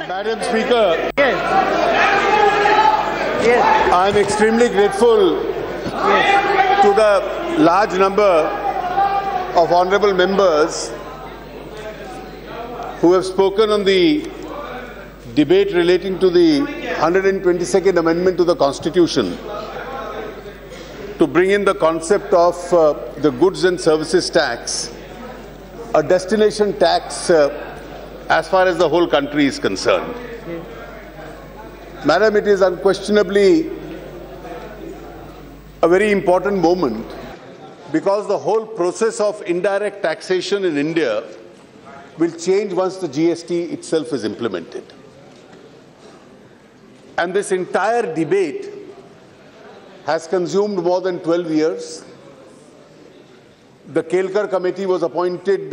Madam Speaker, Yes. Yes. I am extremely grateful to the large number of honourable members who have spoken on the debate relating to the 122nd Amendment to the Constitution to bring in the concept of the goods and services tax, a destination tax as far as the whole country is concerned. Madam, it is unquestionably a very important moment because the whole process of indirect taxation in India will change once the GST itself is implemented. And this entire debate has consumed more than 12 years. The Kelkar Committee was appointed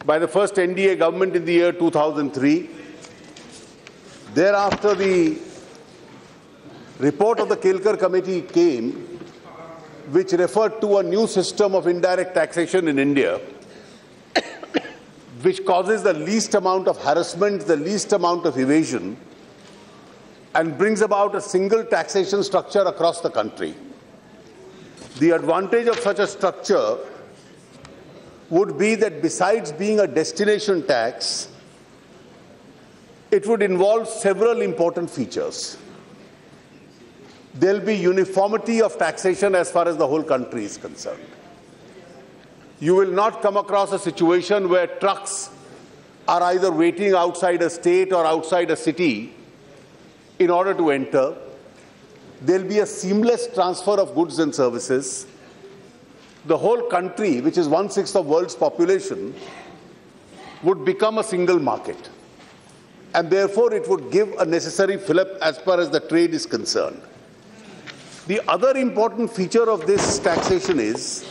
by the first NDA government in the year 2003. Thereafter, the report of the Kelkar Committee came, which referred to a new system of indirect taxation in India, which causes the least amount of harassment, the least amount of evasion, and brings about a single taxation structure across the country. The advantage of such a structure would be that besides being a destination tax, it would involve several important features. There will be uniformity of taxation as far as the whole country is concerned. You will not come across a situation where trucks are either waiting outside a state or outside a city in order to enter. There will be a seamless transfer of goods and services. The whole country, which is 1/6 of the world's population, would become a single market. And therefore, it would give a necessary fillip as far as the trade is concerned. The other important feature of this taxation is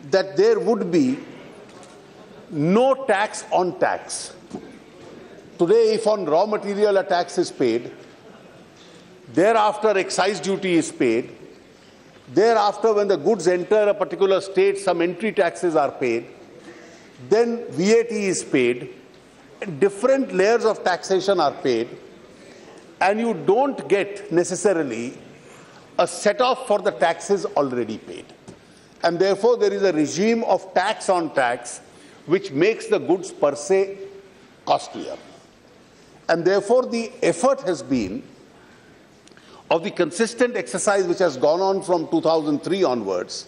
that there would be no tax on tax. Today, if on raw material a tax is paid, thereafter excise duty is paid, thereafter when the goods enter a particular state, some entry taxes are paid, then VAT is paid, different layers of taxation are paid, and you don't get necessarily a set-off for the taxes already paid. And therefore, there is a regime of tax on tax which makes the goods per se costlier. And therefore, the effort has been of the consistent exercise which has gone on from 2003 onwards.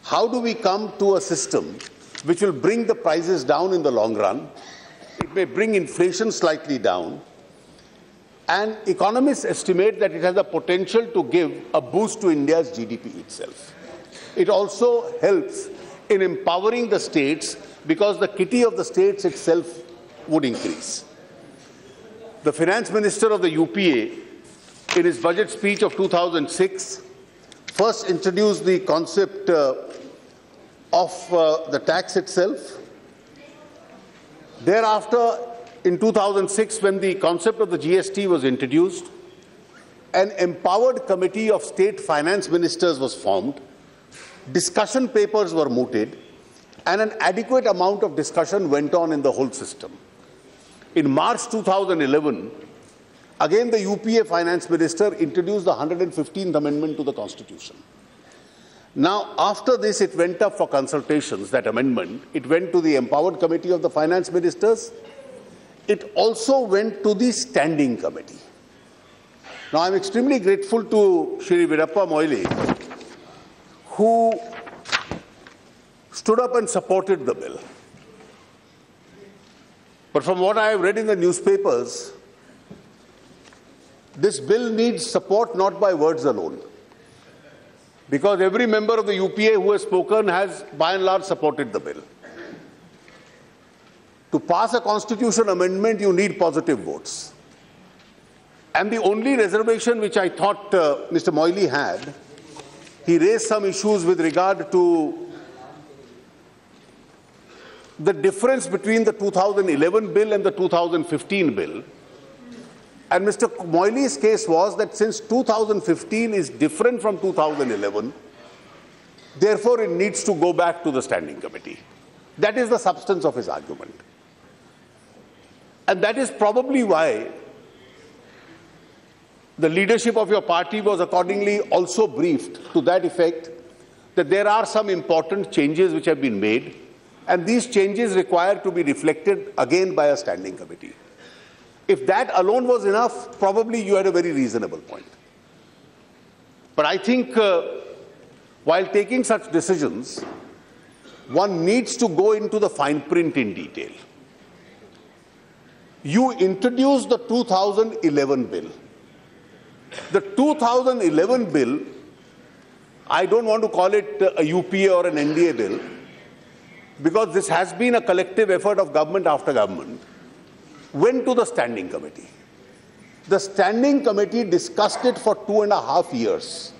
How do we come to a system which will bring the prices down in the long run? It may bring inflation slightly down. And economists estimate that it has the potential to give a boost to India's GDP itself. It also helps in empowering the states because the kitty of the states itself would increase. The finance minister of the UPA, in his budget speech of 2006, first introduced the concept of the tax itself. Thereafter, in 2006, when the concept of the GST was introduced, an empowered committee of state finance ministers was formed, discussion papers were mooted, and an adequate amount of discussion went on in the whole system. In March 2011, again the UPA finance minister introduced the 115th Amendment to the Constitution. Now, after this, it went up for consultations, that amendment. It went to the empowered committee of the finance ministers. It also went to the standing committee. Now, I'm extremely grateful to Shri Veerappa Moily, who stood up and supported the bill. But from what I have read in the newspapers, this bill needs support not by words alone, because every member of the UPA who has spoken has, by and large, supported the bill. To pass a constitution amendment, you need positive votes. And the only reservation which I thought Mr. Moily had, he raised some issues with regard to the difference between the 2011 bill and the 2015 bill. And Mr. Moily's case was that since 2015 is different from 2011, therefore it needs to go back to the standing committee. That is the substance of his argument. And that is probably why the leadership of your party was accordingly also briefed to that effect that there are some important changes which have been made, and these changes require to be reflected again by a standing committee. If that alone was enough, probably you had a very reasonable point. But I think while taking such decisions, one needs to go into the fine print in detail. You introduced the 2011 bill. The 2011 bill, I don't want to call it a UPA or an NDA bill, because this has been a collective effort of government after government, went to the standing committee. The standing committee discussed it for 2.5 years.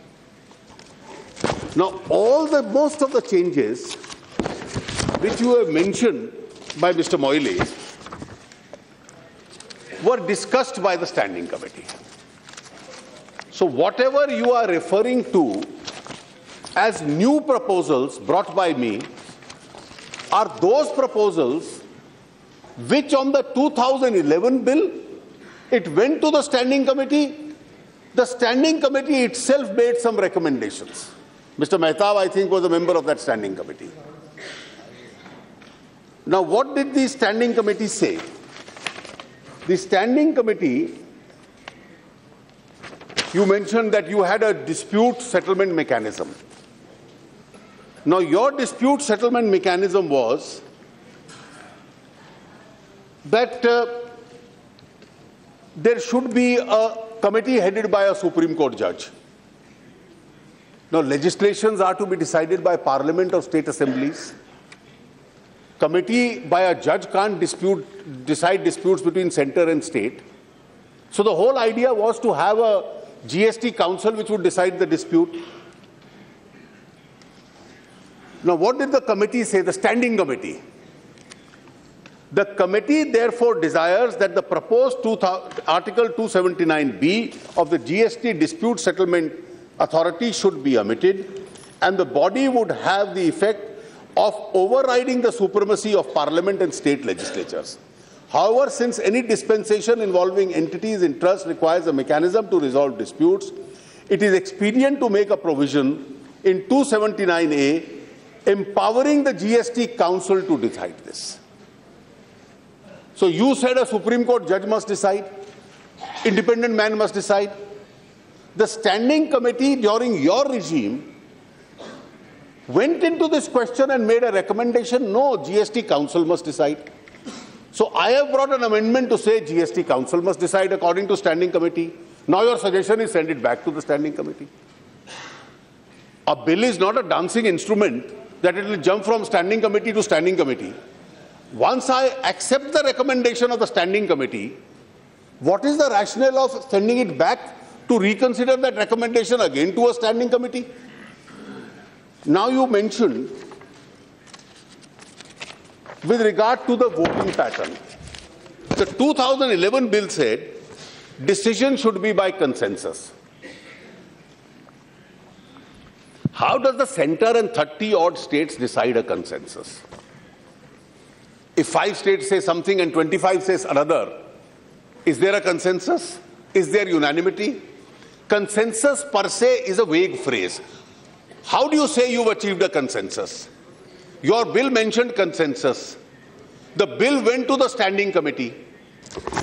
Now, most of the changes which you have mentioned by Mr. Moile were discussed by the standing committee. So whatever you are referring to as new proposals brought by me are those proposals which on the 2011 bill, it went to the standing committee. The standing committee itself made some recommendations. Mr. Mehtab, I think, was a member of that standing committee. Now, what did the standing committee say? The standing committee, you mentioned that you had a dispute settlement mechanism. Now, your dispute settlement mechanism was that there should be a committee headed by a Supreme Court judge. Now, legislations are to be decided by Parliament or state assemblies. Committee by a judge can't decide disputes between centre and state. So the whole idea was to have a GST council which would decide the dispute. Now, what did the committee say, the standing committee? The committee therefore desires that the proposed Article 279B of the GST Dispute Settlement Authority should be omitted, and the body would have the effect of overriding the supremacy of Parliament and state legislatures. However, since any dispensation involving entities in trust requires a mechanism to resolve disputes, it is expedient to make a provision in 279A empowering the GST Council to decide this. So you said a Supreme Court judge must decide, independent man must decide. The standing committee during your regime went into this question and made a recommendation, no, GST Council must decide. So I have brought an amendment to say GST Council must decide according to standing committee. Now your suggestion is send it back to the standing committee. A bill is not a dancing instrument that it will jump from standing committee to standing committee. Once I accept the recommendation of the standing committee, what is the rationale of sending it back to reconsider that recommendation again to a standing committee? Now you mentioned, with regard to the voting pattern, the 2011 bill said decision should be by consensus. How does the centre and 30-odd states decide a consensus? If 5 states say something and 25 says another, is there a consensus? Is there unanimity? Consensus per se is a vague phrase. How do you say you've achieved a consensus? Your bill mentioned consensus. The bill went to the standing committee.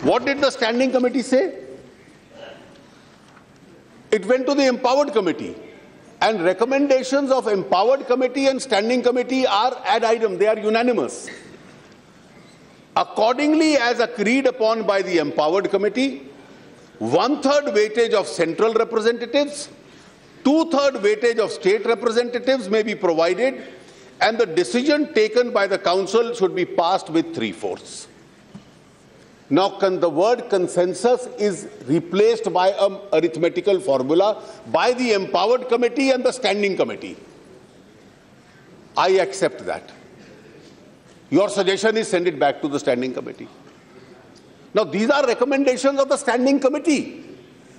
What did the standing committee say? It went to the empowered committee. And recommendations of empowered committee and standing committee are ad idem, they are unanimous. Accordingly, as agreed upon by the empowered committee, 1/3 weightage of central representatives, 2/3 weightage of state representatives may be provided, and the decision taken by the council should be passed with 3/4. Now, the word consensus is replaced by an arithmetical formula by the empowered committee and the standing committee. I accept that. Your suggestion is send it back to the standing committee. Now, these are recommendations of the standing committee.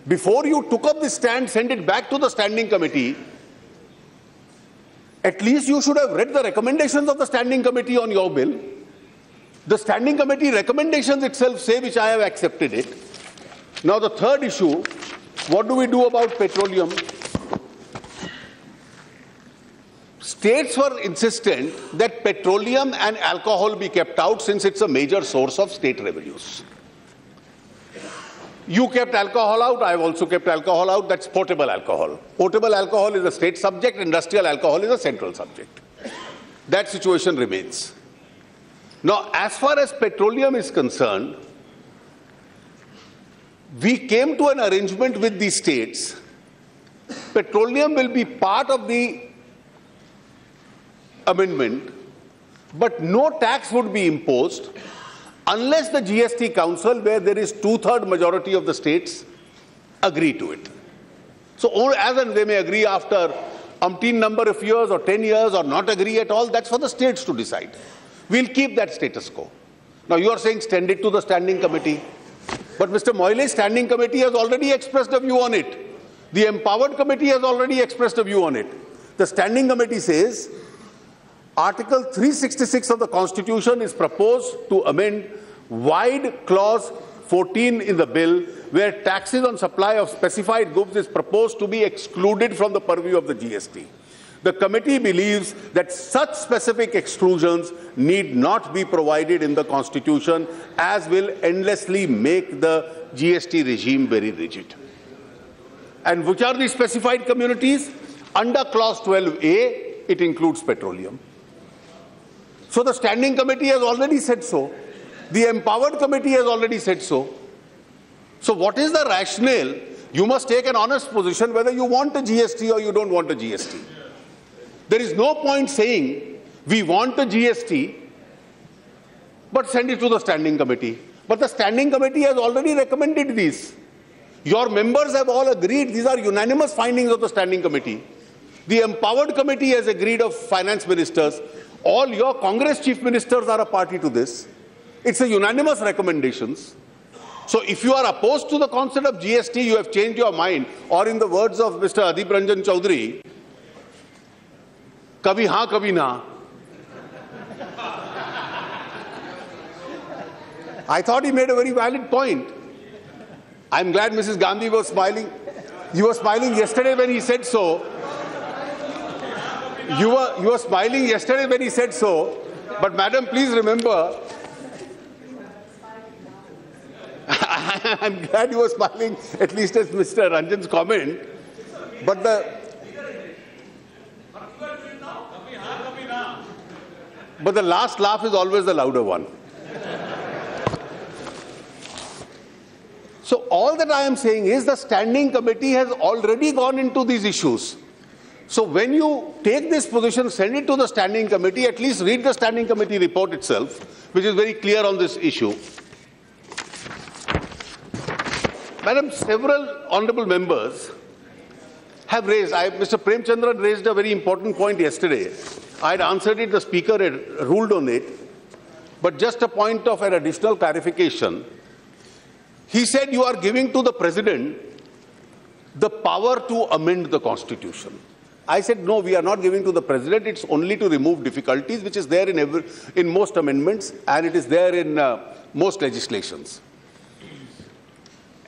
Before you took up the stand, send it back to the standing committee, at least you should have read the recommendations of the standing committee on your bill. The standing committee recommendations itself say, which I have accepted it. Now the third issue, what do we do about petroleum? States were insistent that petroleum and alcohol be kept out since it's a major source of state revenues. You kept alcohol out, I have also kept alcohol out, that's potable alcohol. Potable alcohol is a state subject, industrial alcohol is a central subject. That situation remains. Now, as far as petroleum is concerned, we came to an arrangement with the states. Petroleum will be part of the amendment, but no tax would be imposed unless the GST Council, where there is 2/3 majority of the states, agree to it. So as and they may agree after umpteen number of years or 10 years or not agree at all, that's for the states to decide. We'll keep that status quo. Now you are saying send it to the standing committee. But Mr. Moile's standing committee has already expressed a view on it. The empowered committee has already expressed a view on it. The standing committee says Article 366 of the Constitution is proposed to amend wide clause 14 in the bill, where taxes on supply of specified goods is proposed to be excluded from the purview of the GST. The committee believes that such specific exclusions need not be provided in the Constitution, as will endlessly make the GST regime very rigid. And which are the specified communities? Under clause 12A, it includes petroleum. So the standing committee has already said so. The empowered committee has already said so. So what is the rationale? You must take an honest position whether you want a GST or you don't want a GST. There is no point saying we want a GST, but send it to the standing committee. But the standing committee has already recommended these. Your members have all agreed. These are unanimous findings of the standing committee. The empowered committee has agreed of finance ministers. All your Congress chief ministers are a party to this. It's a unanimous recommendations. So if you are opposed to the concept of GST, you have changed your mind. Or in the words of Mr. Adip Ranjan Chaudhary, kabhi haan, kabhi na. I thought he made a very valid point. I'm glad Mrs. Gandhi was smiling. You were smiling yesterday when he said so. You were smiling yesterday when he said so. But madam, please remember, I'm glad you were smiling, at least at Mr. Ranjan's comment. But the last laugh is always the louder one. So all that I am saying is the standing committee has already gone into these issues. So when you take this position, send it to the standing committee, at least read the standing committee report itself, which is very clear on this issue. Madam, several honorable members have raised, Mr. Premchandran raised a very important point yesterday. I had answered it, the speaker had ruled on it, but just a point of an additional clarification. He said you are giving to the president the power to amend the constitution. I said, no, we are not giving to the president. It's only to remove difficulties, which is there in most amendments, and it is there in most legislations.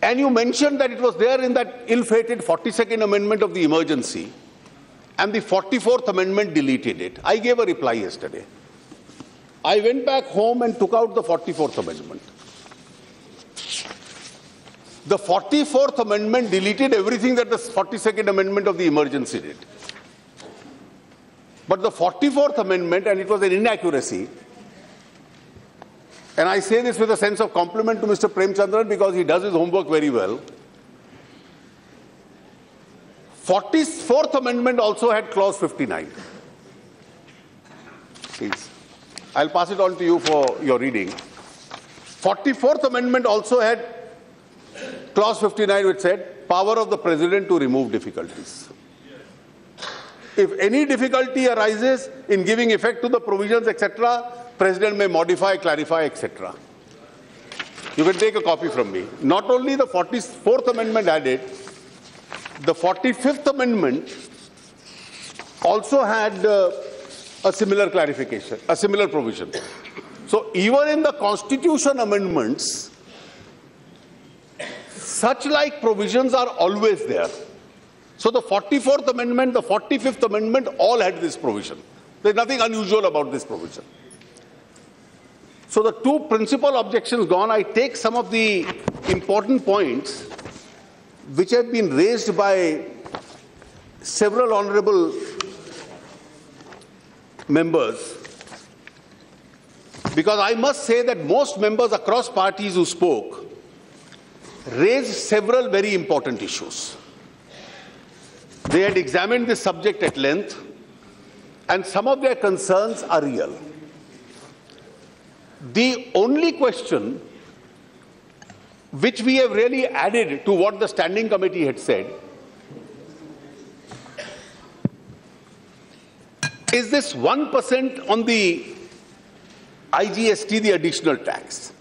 And you mentioned that it was there in that ill-fated 42nd amendment of the emergency, and the 44th amendment deleted it. I gave a reply yesterday. I went back home and took out the 44th amendment. The 44th amendment deleted everything that the 42nd amendment of the emergency did. But the 44th amendment, and it was an inaccuracy, and I say this with a sense of compliment to Mr. Premchandran because he does his homework very well. 44th amendment also had clause 59. Please. I'll pass it on to you for your reading. 44th amendment also had clause 59, which said power of the president to remove difficulties. If any difficulty arises in giving effect to the provisions, etc., president may modify, clarify, etc. You can take a copy from me. Not only the 44th amendment added, the 45th amendment also had a similar clarification, a similar provision. So even in the Constitution amendments, such like provisions are always there. So the 44th Amendment, the 45th Amendment all had this provision. There's nothing unusual about this provision. So the two principal objections gone, I take some of the important points which have been raised by several honorable members, because I must say that most members across parties who spoke raised several very important issues. They had examined this subject at length, and some of their concerns are real. The only question which we have really added to what the Standing Committee had said is this 1% on the IGST, the additional tax.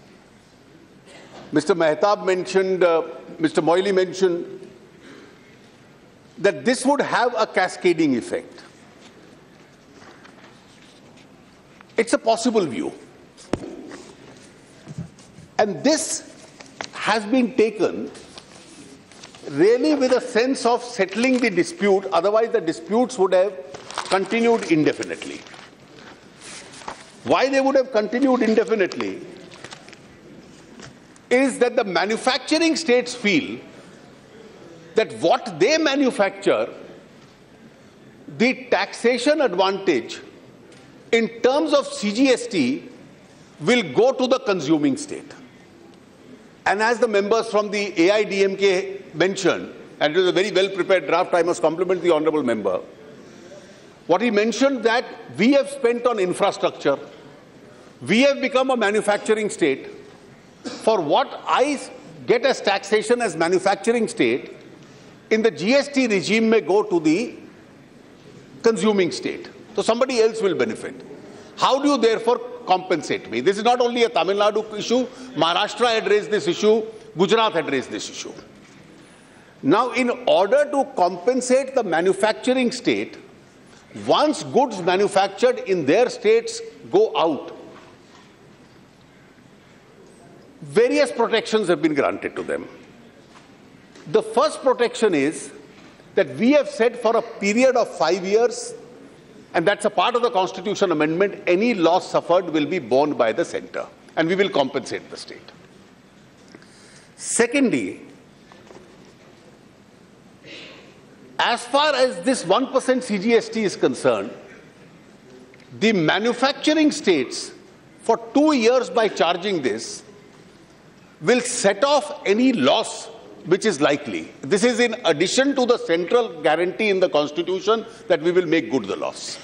Mr. Mehtab mentioned, Mr. Moily mentioned that this would have a cascading effect. It's a possible view. And this has been taken really with a sense of settling the dispute, otherwise the disputes would have continued indefinitely. Why they would have continued indefinitely is that the manufacturing states feel that what they manufacture, the taxation advantage in terms of CGST will go to the consuming state. And as the members from the AIDMK mentioned, and it was a very well-prepared draft, I must compliment the honourable member, what he mentioned that we have spent on infrastructure, we have become a manufacturing state. For what I get as taxation as manufacturing state, in the GST regime may go to the consuming state. So somebody else will benefit. How do you therefore compensate me? This is not only a Tamil Nadu issue. Maharashtra had raised this issue. Gujarat had raised this issue. Now, in order to compensate the manufacturing state, once goods manufactured in their states go out, various protections have been granted to them. The first protection is that we have said for a period of 5 years, and that's a part of the Constitution amendment, any loss suffered will be borne by the centre, and we will compensate the state. Secondly, as far as this 1% CGST is concerned, the manufacturing states, for 2 years by charging this, will set off any loss which is likely. This is in addition to the central guarantee in the Constitution that we will make good the loss.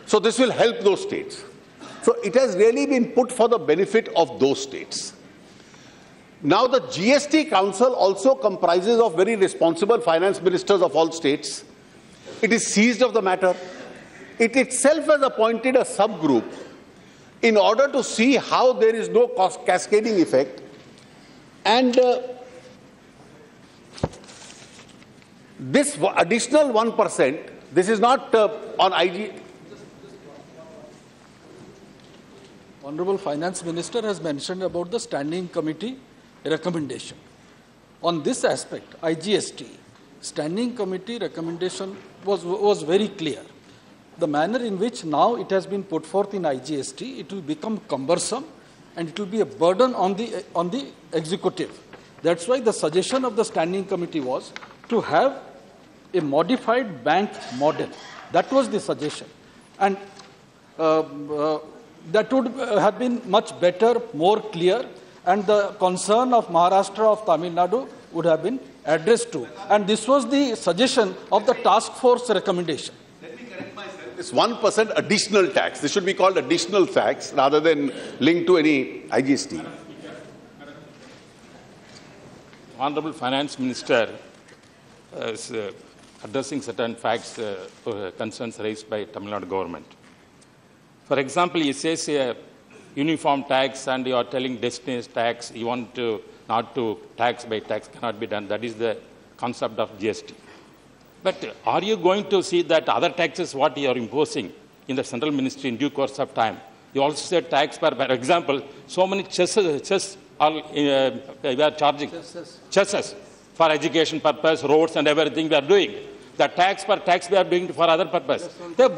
So this will help those states. So it has really been put for the benefit of those states. Now the GST Council also comprises of very responsible finance ministers of all states. It is seized of the matter. It itself has appointed a subgroup in order to see how there is no cascading effect. And this additional 1%, this is not on IG. Honorable Finance Minister has mentioned about the Standing Committee recommendation. On this aspect, IGST, Standing Committee recommendation was very clear. The manner in which now it has been put forth in IGST, it will become cumbersome and it will be a burden on the executive. That's why the suggestion of the Standing Committee was to have a modified bank model. That was the suggestion. And that would have been much better, more clear, and the concern of Maharashtra, of Tamil Nadu would have been addressed to. And this was the suggestion of the task force recommendation. Let me correct myself. This 1% additional tax, this should be called additional tax rather than linked to any IGST. Honorable Finance Minister is addressing certain facts, concerns raised by Tamil Nadu government. For example, he says a uniform tax and you are telling destination tax, you want to not to tax by tax cannot be done. That is the concept of GST. But are you going to see that other taxes what you are imposing in the central ministry in due course of time You also said tax per example. So many chess are we are charging chesses for education purpose, roads and everything we are doing. The tax per tax we are doing for other purpose.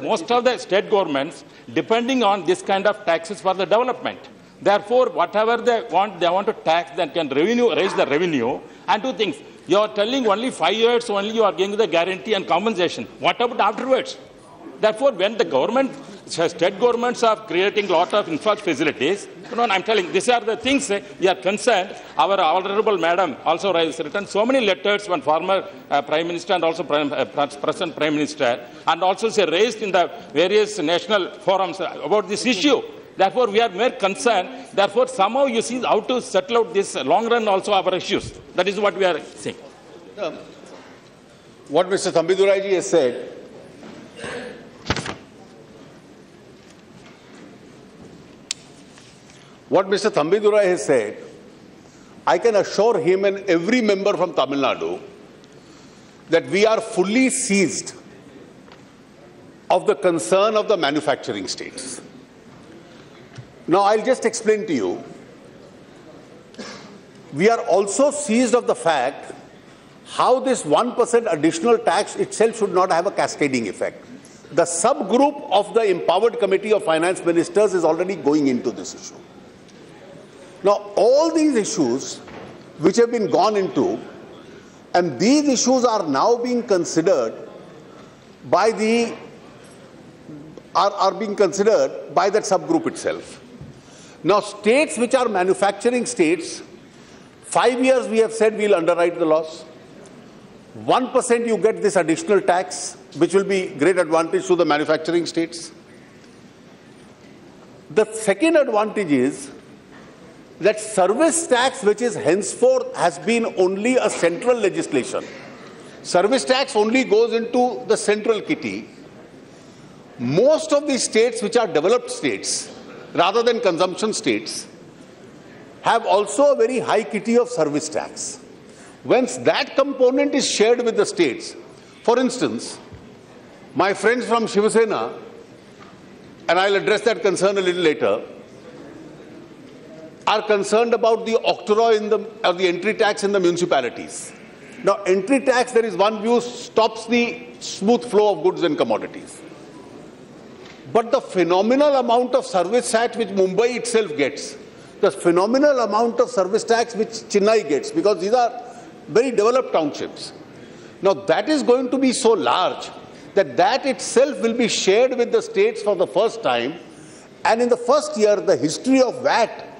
Most of the state governments depending on this kind of taxes for the development. Therefore, whatever they want to tax, that can raise the revenue and do things. You are telling only 5 years only you are giving the guarantee and compensation. What about afterwards? Therefore, when the government, state governments are creating a lot of infrastructure facilities, I'm telling, these are the things we are concerned. Our honorable madam also has written so many letters, one former Prime Minister and also present Prime Minister, and also she raised in the various national forums about this issue. Therefore, we are more concerned. Therefore, somehow you see how to settle out this long run also our issues. That is what we are saying. What Mr. Thambiduraiji has said, I can assure him and every member from Tamil Nadu that we are fully seized of the concern of the manufacturing states. Now, I'll just explain to you. We are also seized of the fact how this 1% additional tax itself should not have a cascading effect. The subgroup of the Empowered Committee of Finance Ministers is already going into this issue. Now, all these issues which have been gone into, and these issues are now being considered by that subgroup itself. Now, states which are manufacturing states, 5 years we have said we'll underwrite the loss. 1% you get this additional tax, which will be great advantage to the manufacturing states. The second advantage is that service tax, which is henceforth has been only a central legislation. Service tax only goes into the central kitty. Most of these states, which are developed states, rather than consumption states, have also a very high kitty of service tax. Once that component is shared with the states, for instance, my friends from Shiv Sena, and I'll address that concern a little later, are concerned about the octroi or the entry tax in the municipalities. Now, entry tax, there is one view, stops the smooth flow of goods and commodities. But the phenomenal amount of service tax which Mumbai itself gets, the phenomenal amount of service tax which Chennai gets, because these are very developed townships. Now, that is going to be so large that itself will be shared with the states for the first time. And in the first year, the history of VAT,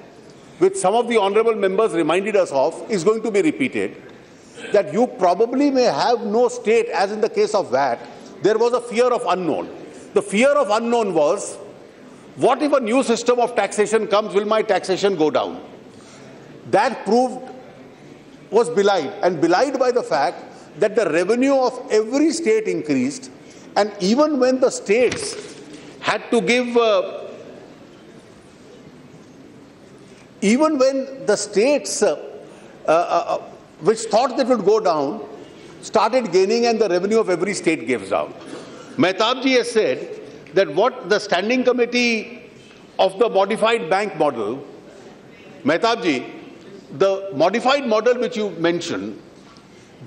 which some of the honorable members reminded us of, is going to be repeated. That you probably may have no state, as in the case of VAT, there was a fear of unknown. The fear of unknown was, what if a new system of taxation comes, will my taxation go down? That was belied, and belied by the fact that the revenue of every state increased, and even when the states had to give, even when the states which thought that would go down, started gaining and the revenue of every state gives down. Mehtabji has said that what the standing committee of the modified bank model, Mehtabji, the modified model which you mentioned,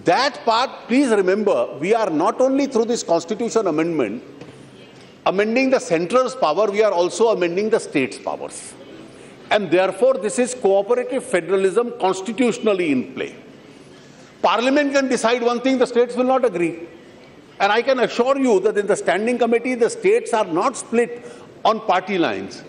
that part, please remember, we are not only through this constitution amendment amending the central's power, we are also amending the state's powers. And therefore, this is cooperative federalism constitutionally in play. Parliament can decide one thing, the states will not agree. And I can assure you that in the standing committee, the states are not split on party lines.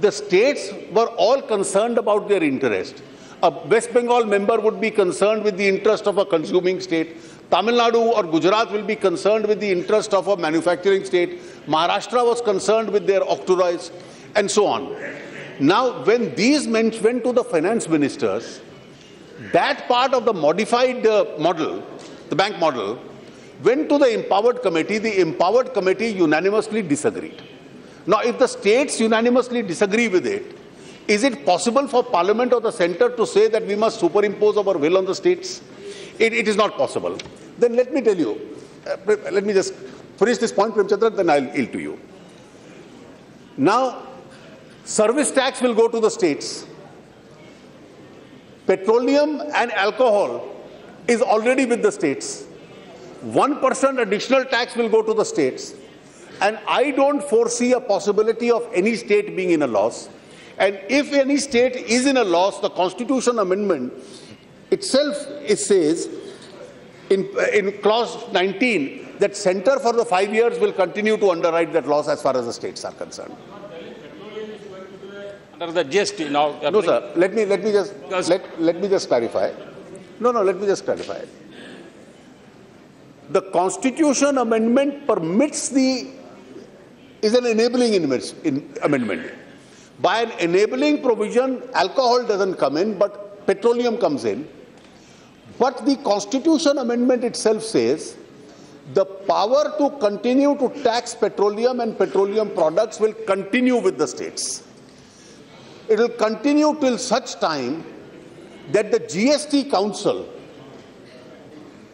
The states were all concerned about their interest. A West Bengal member would be concerned with the interest of a consuming state. Tamil Nadu or Gujarat will be concerned with the interest of a manufacturing state. Maharashtra was concerned with their octroys, and so on. Now, when these went to the finance ministers, that part of the modified model, the bank model, went to the empowered committee. The empowered committee unanimously disagreed. Now, if the states unanimously disagree with it, is it possible for Parliament or the centre to say that we must superimpose our will on the states? It is not possible. Then let me tell you, let me just finish this point, Premchandra, then I'll yield to you. Now, Service tax will go to the states. Petroleum and alcohol is already with the states. 1% additional tax will go to the states. And I don't foresee a possibility of any state being in a loss. And if any state is in a loss, the Constitution Amendment itself, it says in clause 19 that center for the 5 years will continue to underwrite that loss as far as the states are concerned. Under the GST now. No, sir. Let me just clarify. Let me just clarify. The Constitution Amendment is an enabling amendment. By an enabling provision, alcohol doesn't come in, but petroleum comes in. But the Constitution Amendment itself says the power to continue to tax petroleum and petroleum products will continue with the states. It will continue till such time that the GST Council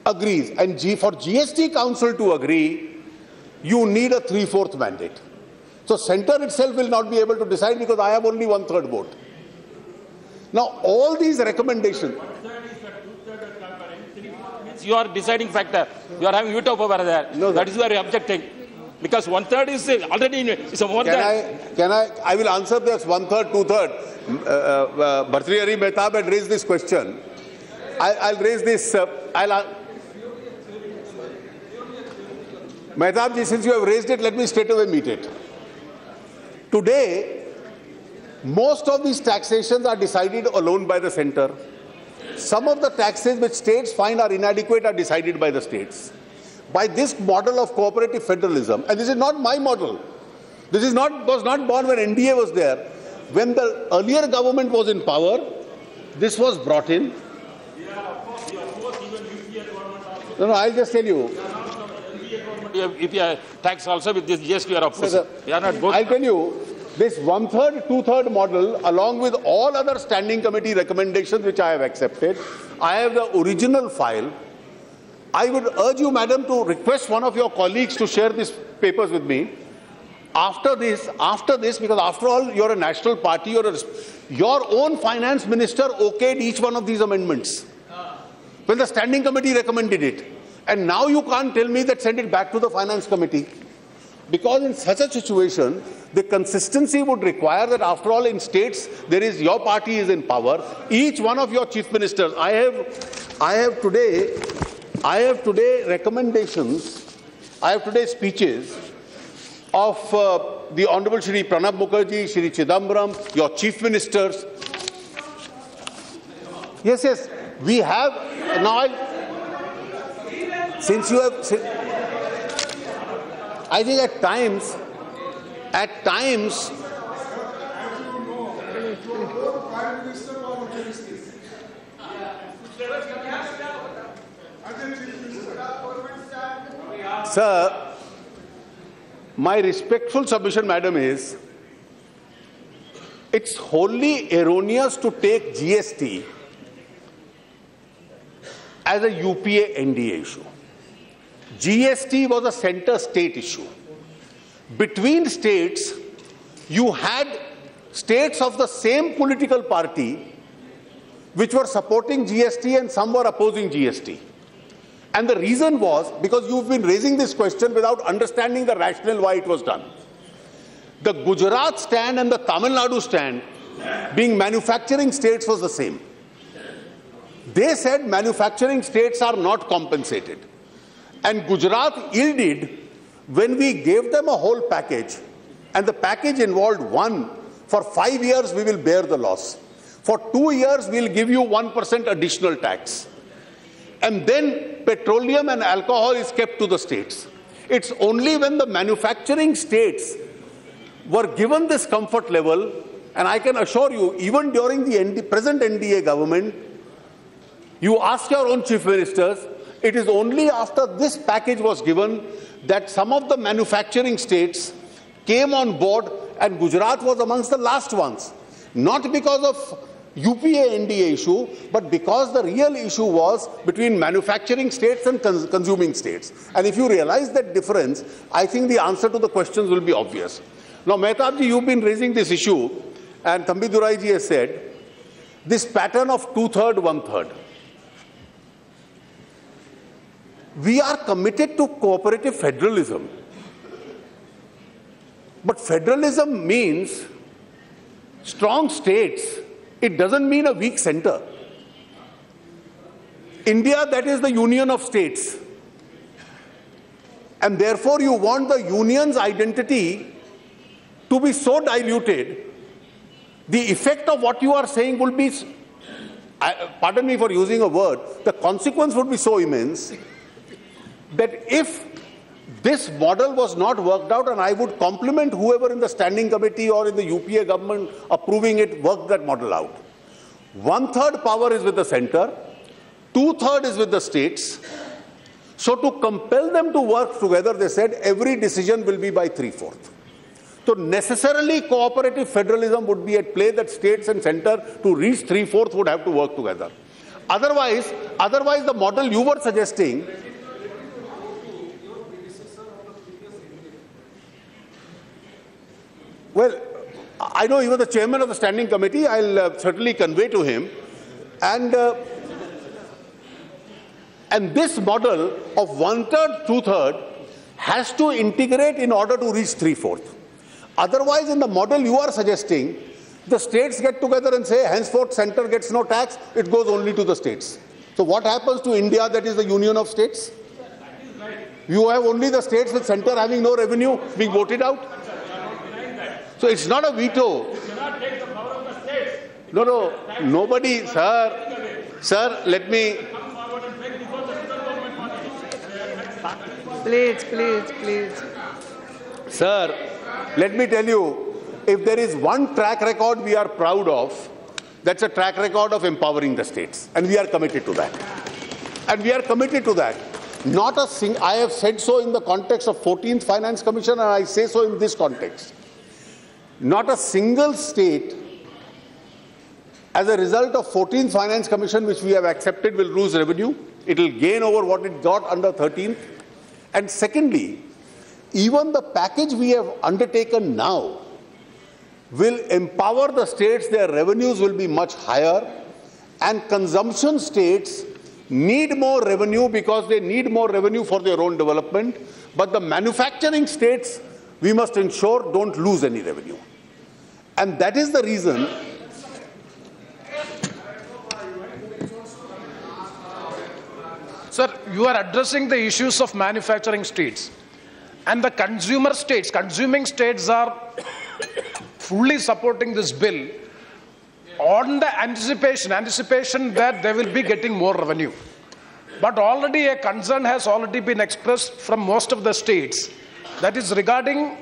agrees. And for GST Council to agree, you need a 3/4 mandate. So center itself will not be able to decide because I have only 1/3 vote. Now all these recommendations. You are deciding factor. You are having veto power there. No, that is why you are objecting. Because 1/3 is already is a more than. I will answer this 1/3, 2/3. Bhartrihari Mehtab had raised this question. I'll raise this. Mehtab ji, since you have raised it, let me straight away meet it. Today, most of these taxations are decided alone by the center. Some of the taxes which states find are inadequate are decided by the states. By this model of cooperative federalism, and this is not my model. This was not born when NDA was there. When the earlier government was in power, this was brought in. No, I'll just tell you. If you tax also with this GST, you are opposite. I'll tell you, this 1/3, 2/3 model, along with all other standing committee recommendations which I have accepted, I have the original file. I would urge you, madam, to request one of your colleagues to share these papers with me. After this, because after all, you're a national party, your own finance minister okayed each one of these amendments when the standing committee recommended it. And now you can't tell me that send it back to the finance committee. Because in such a situation, the consistency would require that after all in states, your party is in power. Each one of your chief ministers, I have today recommendations, I have today speeches of the Honorable Shri Pranab Mukherjee, Shri Chidambaram, your chief ministers. Yes, we have, now since you have, I think at times, sir, my respectful submission, madam, is it's wholly erroneous to take GST as a UPA NDA issue. GST was a center-state issue. Between states, you had states of the same political party which were supporting GST and some were opposing GST. And the reason was because you've been raising this question without understanding the rationale why it was done. The Gujarat stand and the Tamil Nadu stand, being manufacturing states, was the same. They said manufacturing states are not compensated. And Gujarat yielded when we gave them a whole package, and the package involved for 5 years we will bear the loss. For 2 years we'll give you 1% additional tax. And then petroleum and alcohol is kept to the states. It's only when the manufacturing states were given this comfort level, and I can assure you, even during the present NDA government, you ask your own chief ministers, it is only after this package was given that some of the manufacturing states came on board, and Gujarat was amongst the last ones. Not because of UPA NDA issue, but because the real issue was between manufacturing states and consuming states. And if you realize that difference, I think the answer to the questions will be obvious. Now, Mehtab ji, you've been raising this issue, and Thambi Durai ji has said, this pattern of 2/3, 1/3. We are committed to cooperative federalism. But federalism means strong states. It doesn't mean a weak center. India, that is the union of states. And therefore, you want the union's identity to be so diluted, the effect of what you are saying will be, pardon me for using a word, the consequence would be so immense that if this model was not worked out, and I would compliment whoever in the standing committee or in the UPA government approving it, worked that model out. 1/3 power is with the center, 2/3 is with the states. So to compel them to work together, they said every decision will be by 3/4. So necessarily cooperative federalism would be at play, that states and center to reach 3/4 would have to work together. Otherwise the model you were suggesting, well, I know you were the chairman of the standing committee. I'll certainly convey to him. And this model of 1/3, 2/3 has to integrate in order to reach 3/4. Otherwise, in the model you are suggesting, the states get together and say, henceforth center gets no tax, it goes only to the states. So what happens to India, that is the union of states? You have only the states with center having no revenue being voted out. So it's not a veto. No, nobody, sir, let me. Please. Sir, let me tell you, if there is one track record we are proud of, that's a track record of empowering the states. And we are committed to that. I have said so in the context of 14th Finance Commission, and I say so in this context. Not a single state, as a result of 14th Finance Commission, which we have accepted, will lose revenue. It will gain over what it got under 13th. And secondly, even the package we have undertaken now will empower the states. Their revenues will be much higher, and consumption states need more revenue because they need more revenue for their own development. But the manufacturing states, we must ensure, don't lose any revenue. And that is the reason. Sir, you are addressing the issues of manufacturing states. And the consumer states, consuming states are fully supporting this bill on the anticipation that they will be getting more revenue. But already a concern has already been expressed from most of the states. That is regarding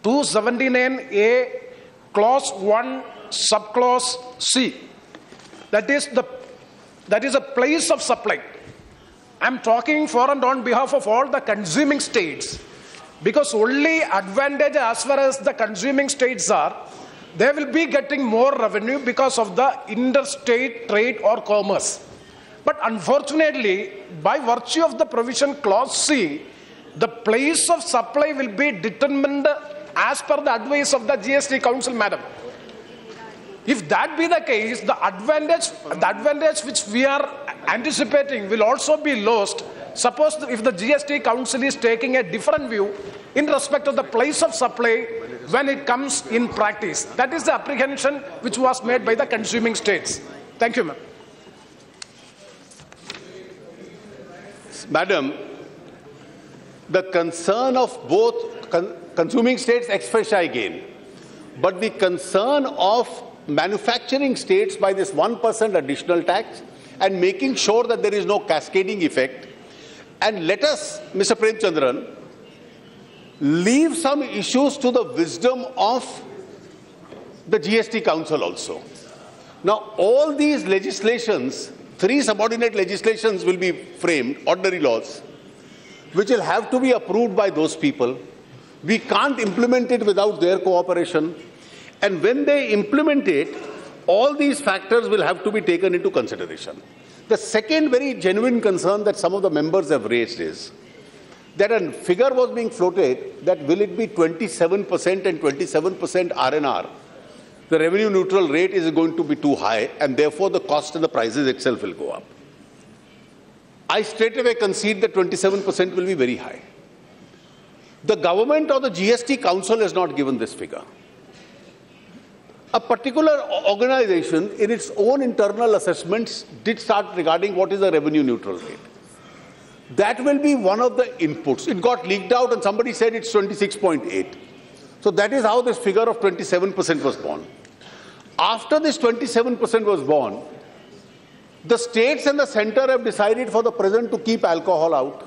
279A, Clause 1, Subclause C. That is a place of supply. I'm talking for and on behalf of all the consuming states, because only advantage as far as the consuming states are, they will be getting more revenue because of the interstate trade or commerce. But unfortunately, by virtue of the provision Clause C, the place of supply will be determined as per the advice of the GST Council, madam. If that be the case, the advantage which we are anticipating will also be lost. Suppose if the GST Council is taking a different view in respect of the place of supply when it comes in practice. That is the apprehension which was made by the consuming states. Thank you, ma'am. Madam, the concern of both consuming states express again, but the concern of manufacturing states by this 1% additional tax and making sure that there is no cascading effect. And let us, Mr. Premchandran, leave some issues to the wisdom of the GST Council also. Now, all these legislations, 3 subordinate legislations will be framed, ordinary laws, which will have to be approved by those people. We can't implement it without their cooperation. And when they implement it, all these factors will have to be taken into consideration. The second very genuine concern that some of the members have raised is that a figure was being floated that will it be 27% and 27% RNR? The revenue neutral rate is going to be too high, and therefore the cost and the prices itself will go up. I straight away concede that 27% will be very high. The government or the GST Council has not given this figure. A particular organization in its own internal assessments did start regarding what is the revenue neutral rate. That will be one of the inputs. It got leaked out and somebody said it's 26.8. So that is how this figure of 27% was born. After this 27% was born, the states and the center have decided for the present to keep alcohol out.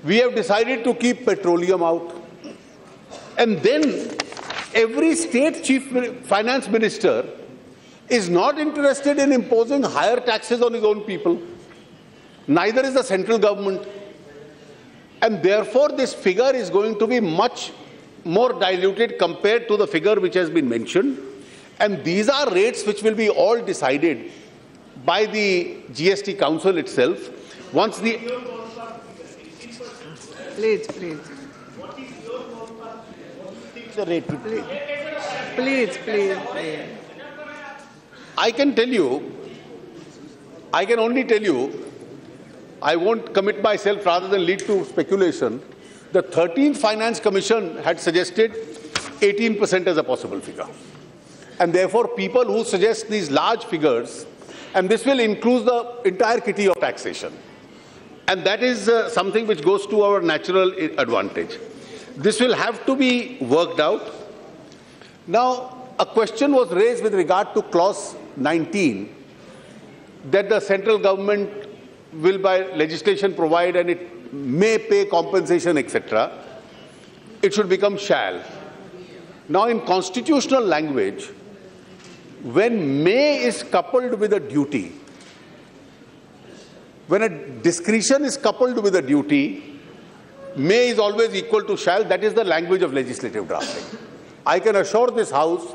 We have decided to keep petroleum out. And then every state chief finance minister is not interested in imposing higher taxes on his own people. Neither is the central government. And therefore, this figure is going to be much more diluted compared to the figure which has been mentioned. And these are rates which will be all decided by the GST Council itself. Once the... Please. The rate would be. Please. I can only tell you, I won't commit myself rather than lead to speculation. The 13th Finance Commission had suggested 18% as a possible figure. And therefore, people who suggest these large figures, and this will include the entire kitty of taxation. And that is something which goes to our natural advantage. This will have to be worked out. Now, a question was raised with regard to clause 19, that the central government will by legislation provide and it may pay compensation, etc. It should become shall. Now, in constitutional language, when may is coupled with a duty, when a discretion is coupled with a duty, may is always equal to shall. That is the language of legislative drafting. I can assure this House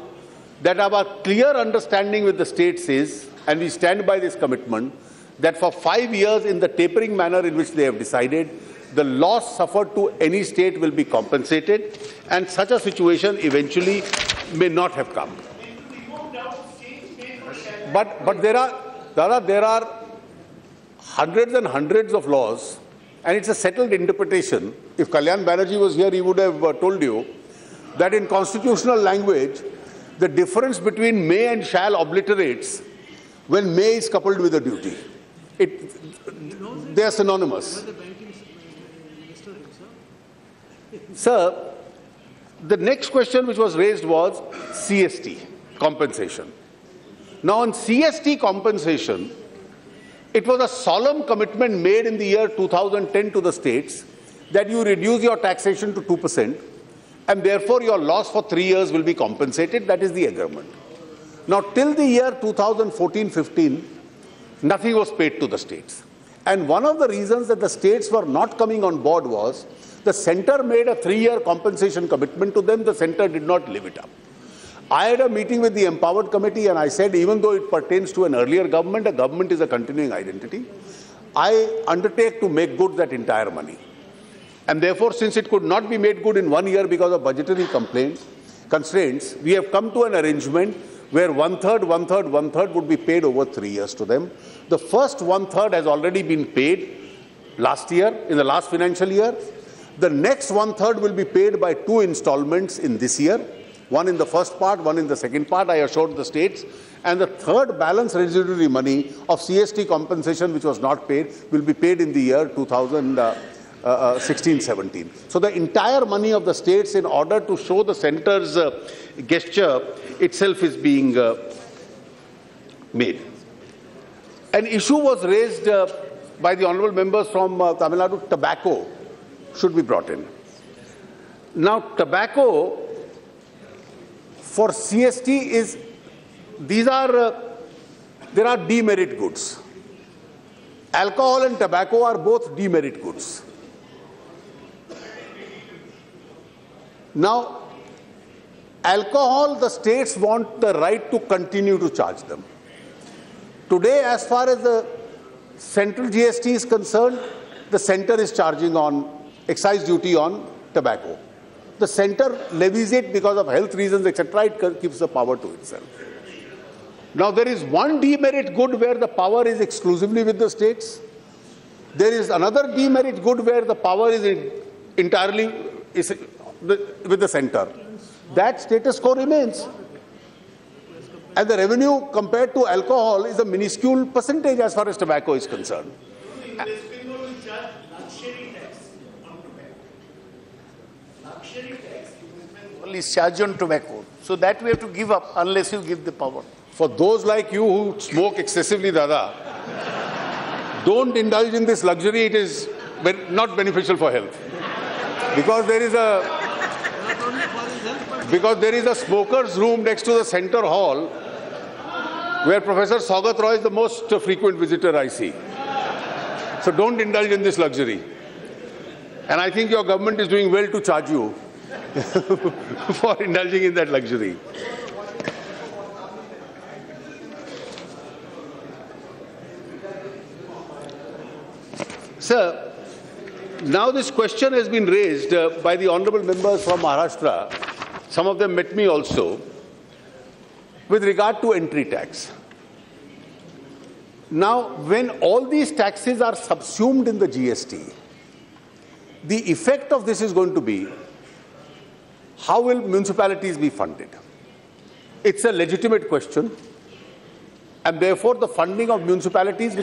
that our clear understanding with the states is, and we stand by this commitment, that for 5 years in the tapering manner in which they have decided, the loss suffered to any state will be compensated, and such a situation eventually may not have come. But there are hundreds and hundreds of laws, and it's a settled interpretation. If Kalyan Banerjee was here, he would have told you that in constitutional language, the difference between may and shall obliterates when may is coupled with a duty. They are synonymous. Sir, the next question which was raised was CST, compensation. Now, on CST compensation, it was a solemn commitment made in the year 2010 to the states that you reduce your taxation to 2%, and therefore your loss for 3 years will be compensated. That is the agreement. Now, till the year 2014-15, nothing was paid to the states. And one of the reasons that the states were not coming on board was the centre made a 3-year compensation commitment to them. The centre did not live it up. I had a meeting with the Empowered Committee and I said, even though it pertains to an earlier government, a government is a continuing identity. I undertake to make good that entire money. And therefore, since it could not be made good in 1 year because of budgetary constraints, we have come to an arrangement where one-third would be paid over 3 years to them. The first one-third has already been paid last year, in the last financial year. The next one-third will be paid by 2 installments in this year, one in the first part, one in the second part, I assured the states. And the third balance residuary money of CST compensation, which was not paid, will be paid in the year 2016-17. So the entire money of the states, in order to show the centre's gesture, itself is being made. An issue was raised by the honourable members from Tamil Nadu. Tobacco should be brought in. Now, tobacco for CST there are demerit goods. Alcohol and tobacco are both demerit goods. Now, alcohol, the states want the right to continue to charge them. Today, as far as the central GST is concerned, the centre is charging on excise duty on tobacco. The center levies it because of health reasons, etc. It keeps the power to itself. Now, there is one demerit good where the power is exclusively with the states. There is another demerit good where the power is entirely with the center. That status quo remains. And the revenue compared to alcohol is a minuscule percentage as far as tobacco is concerned. Is charged on tobacco. So that we have to give up unless you give the power. For those like you who smoke excessively, Dada, don't indulge in this luxury. It is not beneficial for health. Because there is a smoker's room next to the center hall where Professor Saugat Roy is the most frequent visitor I see. So don't indulge in this luxury. And I think your government is doing well to charge you for indulging in that luxury. Sir, now this question has been raised by the honorable members from Maharashtra. Some of them met me also with regard to entry tax. Now, when all these taxes are subsumed in the GST, the effect of this is going to be, how will municipalities be funded? It's a legitimate question, and therefore the funding of municipalities,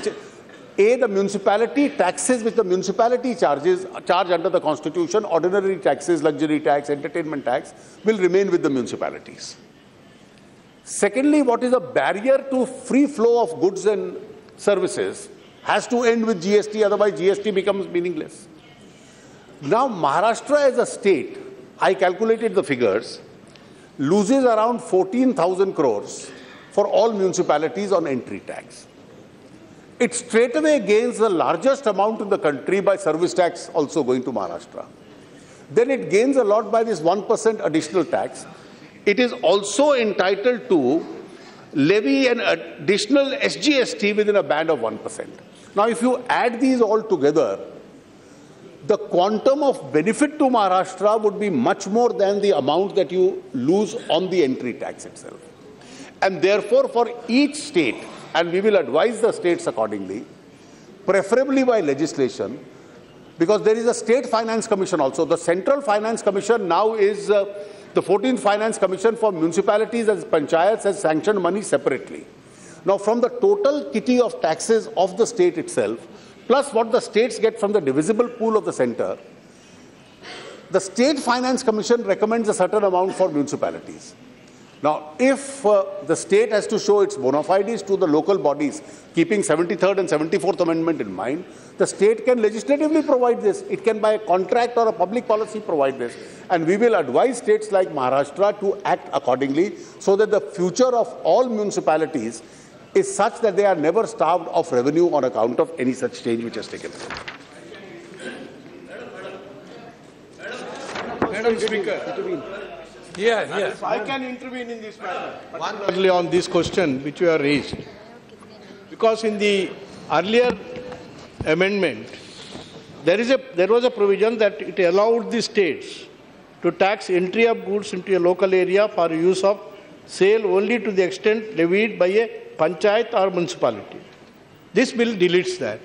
the municipality taxes which the municipality charge under the Constitution, ordinary taxes, luxury tax, entertainment tax, will remain with the municipalities. Secondly, what is a barrier to free flow of goods and services has to end with GST, otherwise GST becomes meaningless. Now, Maharashtra as a state, I calculated the figures, loses around 14,000 crores for all municipalities on entry tax. It straightaway gains the largest amount in the country by service tax also going to Maharashtra. Then it gains a lot by this 1% additional tax. It is also entitled to levy an additional SGST within a band of 1%. Now, if you add these all together, the quantum of benefit to Maharashtra would be much more than the amount that you lose on the entry tax itself. And therefore, for each state, and we will advise the states accordingly, preferably by legislation, because there is a State Finance Commission also. The Central Finance Commission now is the 14th Finance Commission for municipalities and panchayats has sanctioned money separately. Now, from the total kitty of taxes of the state itself, plus what the states get from the divisible pool of the center, the State Finance Commission recommends a certain amount for municipalities. Now, if the state has to show its bona fides to the local bodies, keeping 73rd and 74th Amendment in mind, the state can legislatively provide this. It can by a contract or a public policy provide this. And we will advise states like Maharashtra to act accordingly so that the future of all municipalities is such that they are never starved of revenue on account of any such change which has taken place. Madam Speaker. If I can intervene in this matter, particularly on this question which you have raised. Because in the earlier amendment, there was a provision that it allowed the states to tax entry of goods into a local area for use of sale only to the extent levied by a panchayat or municipality. This bill deletes that.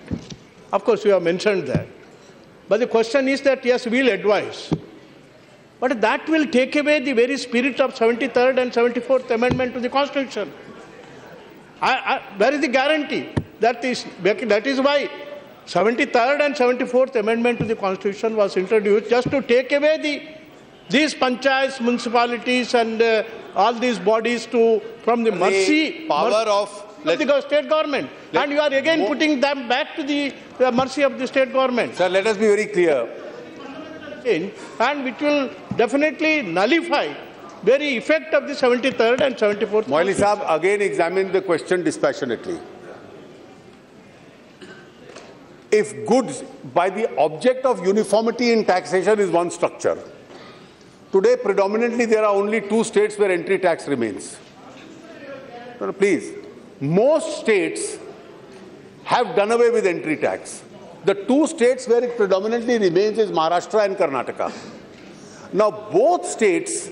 Of course, you have mentioned that. But the question is that, yes, we'll advise. But that will take away the very spirit of 73rd and 74th Amendment to the Constitution. Where is the guarantee? That is why 73rd and 74th Amendment to the Constitution was introduced, just to take away these panchayats, municipalities and all these bodies from the mercy of the state government. And you are again putting them back to the mercy of the state government. Sir, let us be very clear. And which will definitely nullify very effect of the 73rd and 74th. Moily Saab, again examine the question dispassionately. If goods by the object of uniformity in taxation is one structure, today predominantly there are only 2 states where entry tax remains. Please, most states have done away with entry tax. The two states where it predominantly remains is Maharashtra and Karnataka. Now, both states,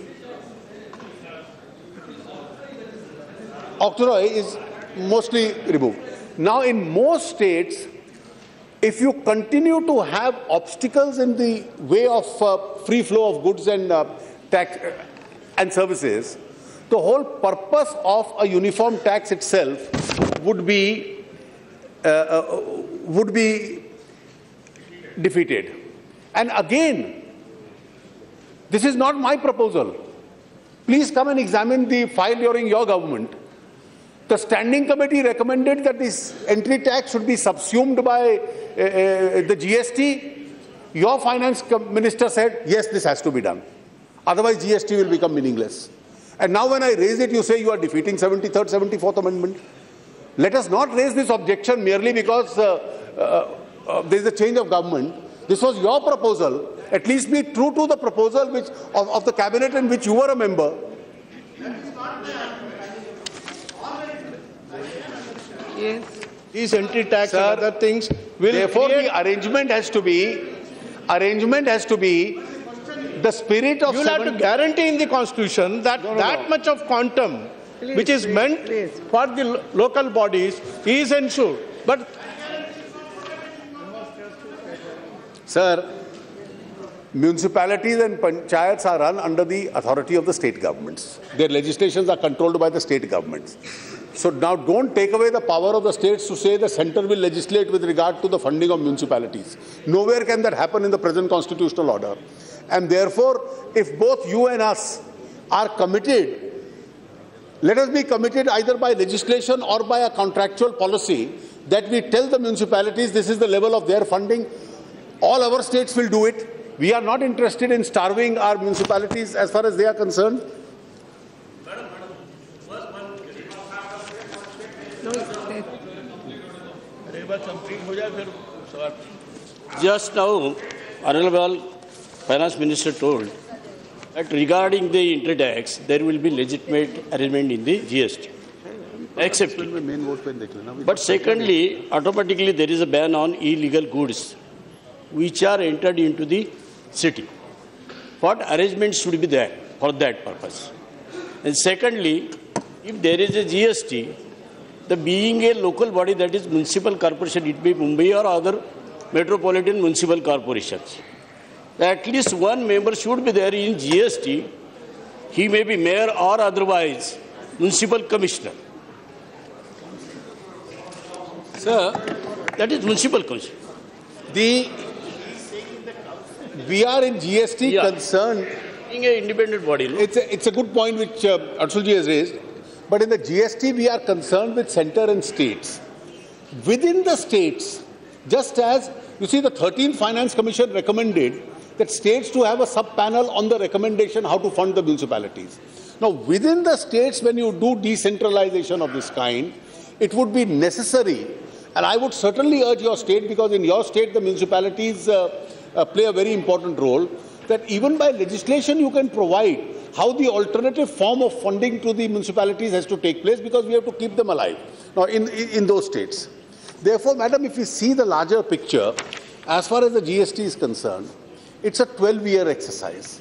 octroi is mostly removed. Now, in most states, if you continue to have obstacles in the way of free flow of goods and tax and services, the whole purpose of a uniform tax itself would be defeated. And again, this is not my proposal. Please come and examine the file during your government. The standing committee recommended that this entry tax should be subsumed by the GST. Your finance minister said, yes, this has to be done. Otherwise, GST will become meaningless. And now when I raise it, you say you are defeating 73rd, 74th Amendment. Let us not raise this objection merely because there is a change of government. This was your proposal. At least be true to the proposal which, of the cabinet in which you were a member. Yes. These entry tax and other things will therefore the arrangement has to be the spirit of. You will have to guarantee in the constitution that much of quantum which is meant for the local bodies is ensured. But sir, municipalities and panchayats are run under the authority of the state governments. Their legislations are controlled by the state governments. So now don't take away the power of the states to say the center will legislate with regard to the funding of municipalities. Nowhere can that happen in the present constitutional order. And therefore, if both you and us are committed, let us be committed either by legislation or by a contractual policy that we tell the municipalities this is the level of their funding. All our states will do it. We are not interested in starving our municipalities as far as they are concerned. Just now, Honorable Finance Minister told that regarding the entry tax, there will be legitimate arrangement in the GST. Accepted. But secondly, automatically there is a ban on illegal goods which are entered into the city. What arrangements should be there for that purpose? And secondly, if there is a GST, the being a local body, that is municipal corporation, it may be Mumbai or other metropolitan municipal corporations, at least one member should be there in GST. He may be mayor or otherwise municipal commissioner. Sir, that is municipal commissioner. We are in GST concerned. Being an independent body. No? It's a good point which Arsulji has raised. But in the GST, we are concerned with center and states. Within the states, just as, you see, the 13th Finance Commission recommended that states to have a sub-panel on the recommendation how to fund the municipalities. Now, within the states, when you do decentralization of this kind, it would be necessary, and I would certainly urge your state, because in your state the municipalities play a very important role, that even by legislation you can provide how the alternative form of funding to the municipalities has to take place, because we have to keep them alive now in those states. Therefore, madam, if we see the larger picture, as far as the GST is concerned, it's a 12-year exercise.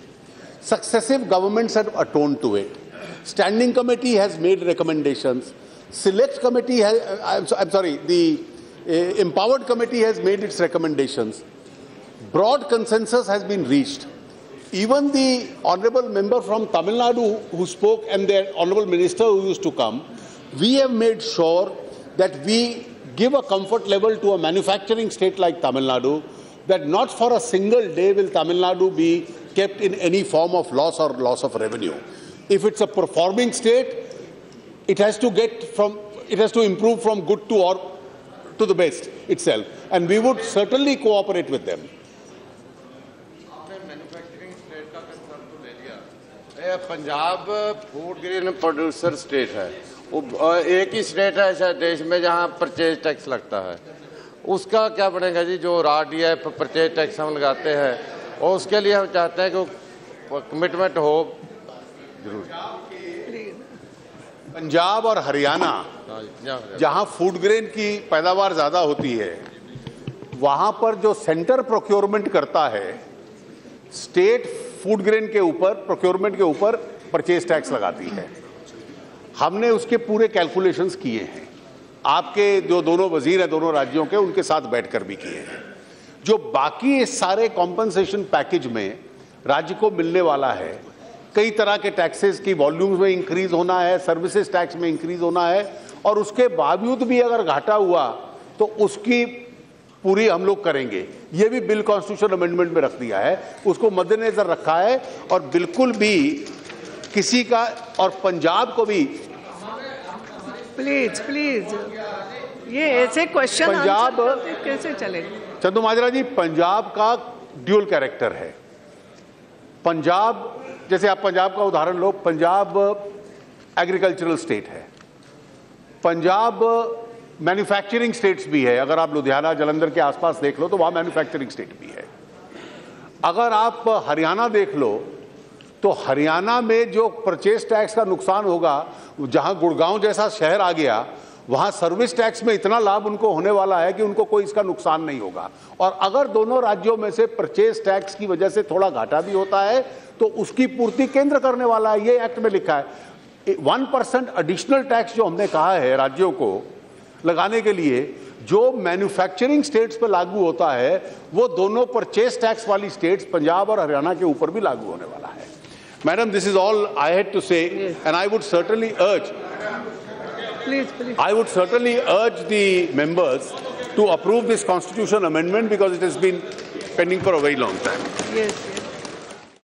Successive governments have atoned to it. Standing committee has made recommendations. Select committee has, the empowered committee has made its recommendations. Broad consensus has been reached. Even the honourable member from Tamil Nadu who spoke and the honourable minister who used to come, we have made sure that we give a comfort level to a manufacturing state like Tamil Nadu, that not for a single day will Tamil Nadu be kept in any form of loss or loss of revenue. If it's a performing state, it has to improve from good to the best itself. And we would certainly cooperate with them. Punjab food grain producer state है, वो एक ही state है शायद देश में जहां purchase tax लगता है। उसका क्या बनेगा जी, जो रॉ डीआई परचेज टैक्स हम लगाते हैं, और उसके लिए हम चाहते हैं कि कमिटमेंट हो जरूर। पंजाब और हरियाणा जहां फूड ग्रेन की पैदावार ज्यादा होती है, वहां पर जो सेंटर प्रोक्योरमेंट करता है, स्टेट फूड ग्रेन के ऊपर प्रोक्योरमेंट के ऊपर परचेज टैक्स लगाती है। हमने उसके पूरे कैलकुलेशंस किए हैं, आपके जो दोनों वजीर हैं दोनों राज्यों के, उनके साथ बैठकर भी किए हैं। जो बाकी इस सारे कॉम्पनसेशन पैकेज में राज्य को मिलने वाला है, कई तरह के टैक्सेस की वॉल्यूम्स में इंक्रीज होना है, सर्विसेज टैक्स में इंक्रीज होना है, और उसके बावजूद भी अगर घाटा हुआ तो उसकी पूरी हम लोग करेंगे। ये भी बिल कॉन्स्टिट्यूशन अमेंडमेंट में रख दिया है, उसको मद्देनजर रखा है। और बिल्कुल भी किसी का, और पंजाब को भी प्लीज ये ऐसे क्वेश्चन पंजाब कैसे चलेगा? चंदू माजरा जी, पंजाब का ड्यूल कैरेक्टर है। पंजाब, जैसे आप पंजाब का उदाहरण लो, पंजाब एग्रीकल्चरल स्टेट है, पंजाब मैन्युफैक्चरिंग स्टेट्स भी है। अगर आप लुधियाना जलंधर के आसपास देख लो तो वहां मैन्युफैक्चरिंग स्टेट भी है। अगर आप हरियाणा देख लो तो हरियाणा में जो परचेज टैक्स का नुकसान होगा, जहां गुड़गांव जैसा शहर आ गया, वहां सर्विस टैक्स में इतना लाभ उनको होने वाला है कि उनको कोई इसका नुकसान नहीं होगा। और अगर दोनों राज्यों में से परचेज टैक्स की वजह से थोड़ा घाटा भी होता है तो उसकी पूर्ति केंद्र करने वाला है, ये एक्ट में लिखा है। 1% एडिशनल टैक्स जो हमने कहा है राज्यों को लगाने के लिए, जो मैन्युफैक्चरिंग स्टेट्स पर लागू होता है, वो दोनों परचेज टैक्स वाली स्टेट्स पंजाब और हरियाणा के ऊपर भी लागू होने वाला है। Madam, this is all I had to say, and I would certainly urge I would certainly urge the members to approve this constitution amendment because it has been pending for a very long time. Yes.